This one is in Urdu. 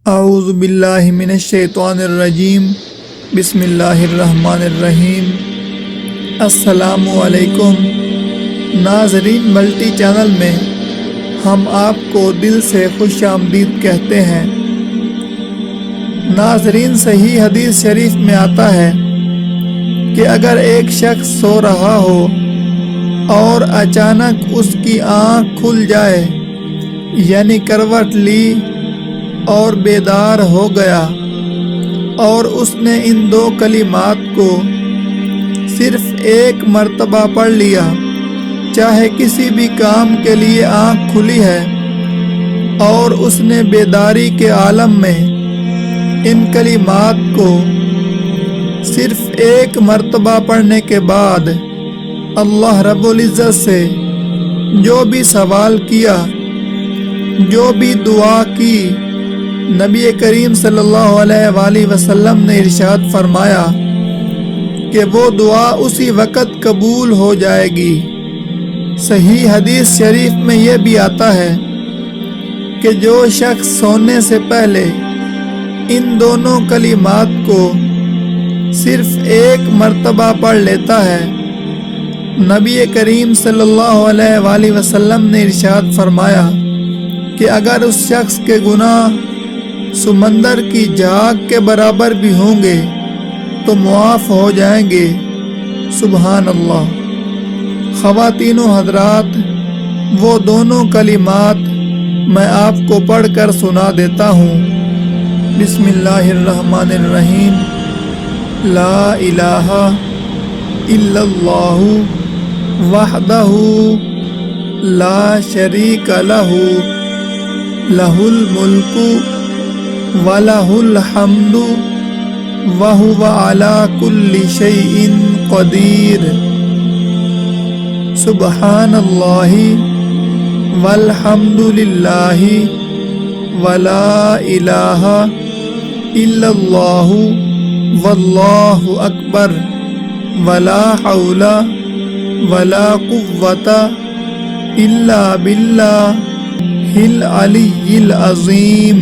اعوذ باللہ من الشیطان الرجیم بسم اللہ الرحمن الرحیم۔ السلام علیکم ناظرین، ملٹی چینل میں ہم آپ کو دل سے خوش آمدید کہتے ہیں۔ ناظرین، صحیح حدیث شریف میں آتا ہے کہ اگر ایک شخص سو رہا ہو اور اچانک اس کی آنکھ کھل جائے، یعنی کروٹ لی اور بیدار ہو گیا، اور اس نے ان دو کلمات کو صرف ایک مرتبہ پڑھ لیا، چاہے کسی بھی کام کے لیے آنکھ کھلی ہے اور اس نے بیداری کے عالم میں ان کلمات کو صرف ایک مرتبہ پڑھنے کے بعد اللہ رب العزت سے جو بھی سوال کیا، جو بھی دعا کی، نبی کریم صلی اللہ علیہ وآلہ وسلم نے ارشاد فرمایا کہ وہ دعا اسی وقت قبول ہو جائے گی۔ صحیح حدیث شریف میں یہ بھی آتا ہے کہ جو شخص سونے سے پہلے ان دونوں کلمات کو صرف ایک مرتبہ پڑھ لیتا ہے، نبی کریم صلی اللہ علیہ وآلہ وسلم نے ارشاد فرمایا کہ اگر اس شخص کے گناہ سمندر کی جھاگ کے برابر بھی ہوں گے تو معاف ہو جائیں گے۔ سبحان اللہ۔ خواتین و حضرات، وہ دونوں کلمات میں آپ کو پڑھ کر سنا دیتا ہوں۔ بسم اللہ الرحمن الرحیم۔ لا الہ الا اللہ وحدہ لا شریک لہ لہ الملک وَلَهُ الْحَمْدُ وَهُوَ عَلَى كُلِّ شَيْءٍ قَدِيرٌ۔ سبحان اللہ والحمد للہ ولا الہ الا اللہ واللہ اکبر ولا حول ولا قوة الا باللہ العلی العظیم۔